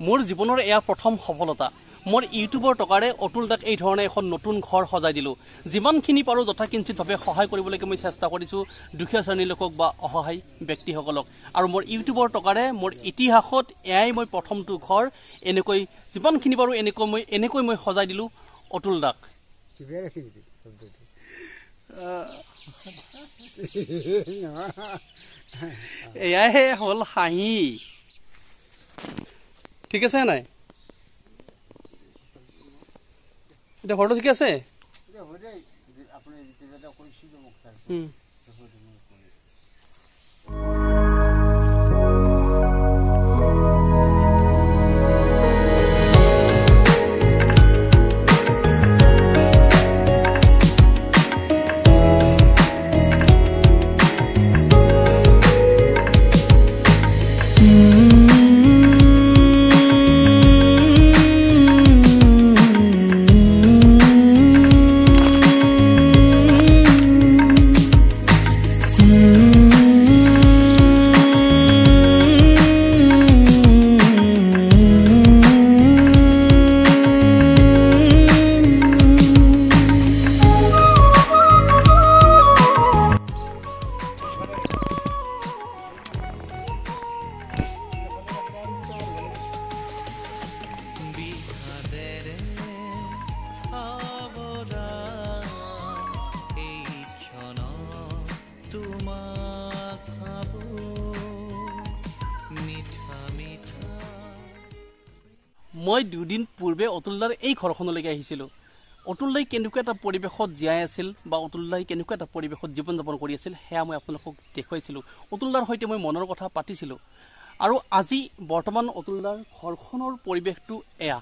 মোৰ জীৱনৰ এয়া প্ৰথম সফলতা মোৰ ইউটিউবৰ টকাৰে অতুল দাক এই ধৰণে এখন নতুন ঘৰ সজাই দিলো যিমানখিনি পাৰো যথাকিঞ্চিতভাৱে সহায় কৰিবলৈকে মই চেষ্টা কৰিছো দুখীয়া শ্ৰেণীৰ লোকক বা অসহায় ব্যক্তিসকলক আৰু মোৰ ইউটিউবৰ টকাৰে মোৰ ইতিহাসত এয়াই মই প্ৰথমটো ঘৰ এনেকৈ যিমানখিনি পাৰো এনেকৈ মই সজাই দিলো অতুল দাক এয়াহে হল হাঁহি ঠিক আছে নাই এটা ঘৰটো ঠিক আছে মই দুদিন পূৰ্বে অতুলদাৰ এই ঘৰখনলৈকে আহিছিলোঁ অতুলদাই কেনেকুৱা এটা পৰিৱেশত জীয়াই আছিল বা অতুলদাই কেনেকুৱা এটা পৰিৱেশত জীৱন যাপন কৰি আছিল সেয়া মই আপোনালোকক দেখুৱাইছিলোঁ অতুলদাৰ সৈতে মই মনৰ কথা পাতিছিলোঁ আৰু আজি বৰ্তমান অতুলদাৰ ঘৰখনৰ পৰিৱেশটো এয়া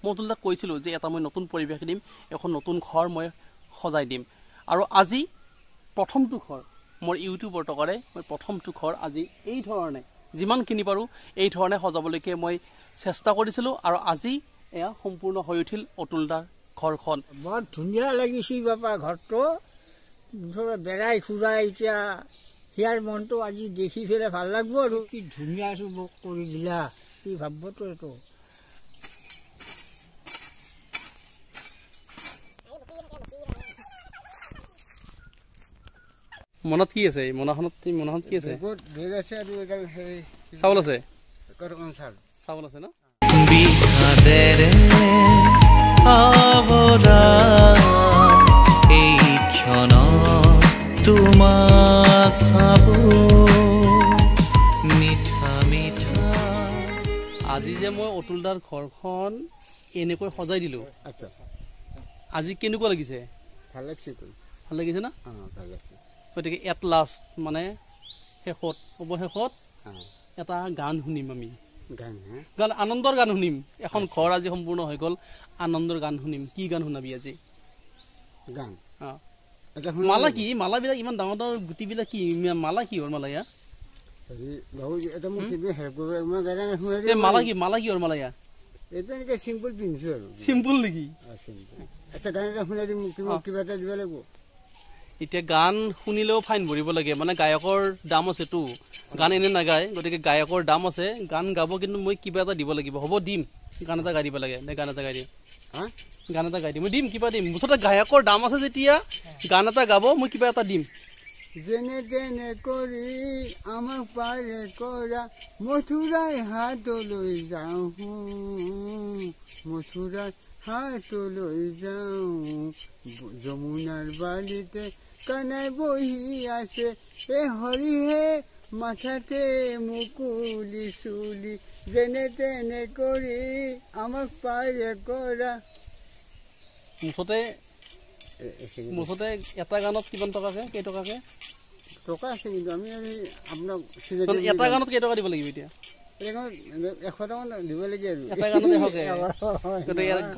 মই অতুলদাক কৈছিলোঁ যে এটা মই নতুন পৰিৱেশ দিম এখন নতুন ঘৰ মই সজাই দিম আৰু আজি প্ৰথমটো ঘৰ মোৰ ইউটিউবৰ টকাৰে মই প্ৰথমটো ঘৰ আজি এই ধৰণে যিমানখিনি পাৰোঁ এই ধৰণে সজাবলৈকে মই চেষ্টা কৰিছিলোঁ আৰু আজি এয়া সম্পূৰ্ণ হৈ উঠিল অতুলদাৰ ঘৰখন বৰ ধুনীয়া লাগিছে বাবা ঘৰটো বেৰাই খুৰাই এতিয়া সিয়াৰ মনটো আজি দেখি পেলাই ভাল লাগব আৰু কি ধুনীয়া মোক কৰি দিলা কি ভাববতো এইটো মনত কি আছে মনাখনত কি আছে চাউল আছে চাউল আছে ন বিষাদেৰে আৱৰা এই ক্ষণ তোমাক ভাবো মিঠা মিঠা আজি যে মই অতুলদাৰ ঘৰখন এনেকৈ সজাই দিলোঁ আচ্ছা আজি কেনেকুৱা লাগিছে ভাল লাগিছে ভাল লাগিছে না ভাল লাগিছে গতিকে এট লাষ্ট মানে অৱশেষত এটা গান শুনিম আমি গান আনন্দৰ গান শুনিম এখন ঘৰ আজি সম্পূৰ্ণ হৈ গ'ল আনন্দৰ গান শুনিম কি গান শুনাবি আজি গান মালা কি মালাবিলাক ইমান ডাঙৰ ডাঙৰ গুটিবিলাক কি মালা কিহৰ মালা ইয়াৰ মালা কিহৰ মালা ইয়াৰ চিম্পল পিন্ধিছো আৰু চিম্পল নেকি আচ্ছা গান এটা শুনাই দিম কিবা এটা দিব লাগিব এতিয়া গান শুনিলেও ফাইন ভৰিব লাগে মানে গায়কৰ দাম আছেতো গান এনে নাগায় গতিকে গায়কৰ দাম আছে গান গাব কিন্তু মই কিবা এটা দিব লাগিব হ'ব দিম গান এটা গাই দিব লাগে গান এটা গাই দিম গান এটা গাই দিম মই দিম কিবা দিম মুঠতে গায়কৰ দাম আছে যেতিয়া গান এটা গাব মই কিবা এটা দিম যেনে তেনে কৰি আমাক পাৰে কৰা মথুৰাই হাতলৈ যাওঁ মথুৰাই হাতলৈ যাওঁ যমুনাৰ বালিতে কানাই বহি আছে এ হৰিহে মাথাতে মুকুলি চুলি যেনে তেনে কৰি আমাক পাৰে কৰা মুঠতে এটা গানত কিমান টকাকে কেইটকাকে টকা আছে কিন্তু আমি আপোনাক এটা গানত কেইটকা দিব লাগিব এতিয়া 100 টকা দিব লাগে আৰু এটা গানত 100 কে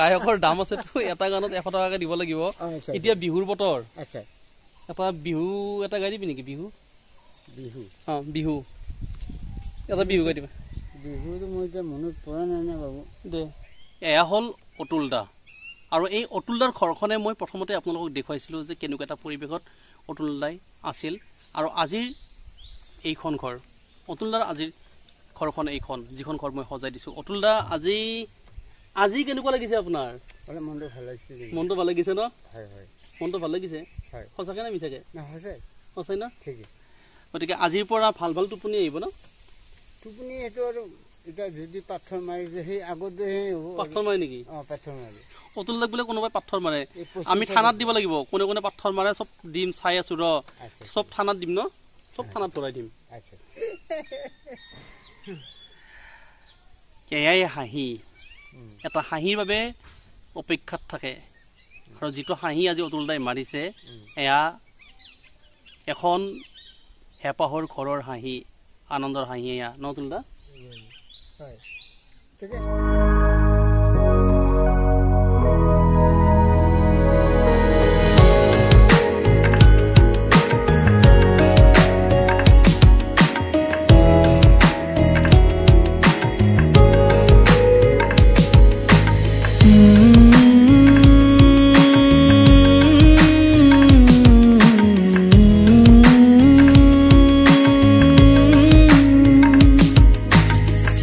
গায়কৰ দাম আছে এটা গানত 100 টকাকে দিব লাগিব এতিয়া বিহুৰ বতৰ আচ্ছা এটা বিহু এটা গাই দিবি নেকি বিহু বিহু এটা বিহু গাই দিবা বিহুটো মই এতিয়া মনত পৰা নাই না বাবু দে এয়া হ'ল অতুল দা আৰু এই অতুলদাৰ ঘৰখনে মই প্ৰথমতে আপোনালোকক দেখুৱাইছিলোঁ যে কেনেকুৱা এটা পৰিৱেশত অতুলদাই আছিল আৰু আজিৰ এইখন ঘৰ অতুলদাৰ আজিৰ ঘৰখন এইখন যিখন ঘৰ মই সজাই দিছোঁ অতুল দা আজি আজি কেনেকুৱা লাগিছে আপোনাৰ মনটো ভাল লাগিছে মনটো ভাল লাগিছে ন হয় হয় মনটো ভাল লাগিছে হয় সঁচাকৈ নে মিছাকৈ সঁচাই সঁচাই ন ঠিকেই গতিকে আজিৰ পৰা ভাল ভাল টোপনি আহিব ন টোপনি সেইটো আৰু এতিয়া যদি পাথৰ মাৰিছে সেই আগতে সেই হ'ব পাথৰ মাৰে নেকি অঁ পাথৰ মাৰি অতুল দাক বোলে কোনোবাই পাথৰ মাৰে আমি থানাত দিব লাগিব কোনে কোনে পাথৰ মাৰে চব দিম চাই আছোঁ ৰ চব থানাত দিম ন চব থানাত ভৰাই দিম এয়াই হাঁহি এটা হাঁহিৰ বাবে অপেক্ষাত থাকে আৰু যিটো হাঁহি আজি অতুল দাই মাৰিছে এয়া এখন হেঁপাহৰ ঘৰৰ হাঁহি আনন্দৰ হাঁহি এয়া ন অতুল দা হয় ঠিকে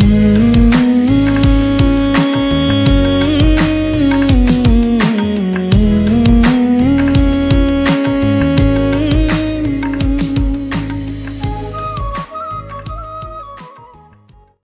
Mm-hmm.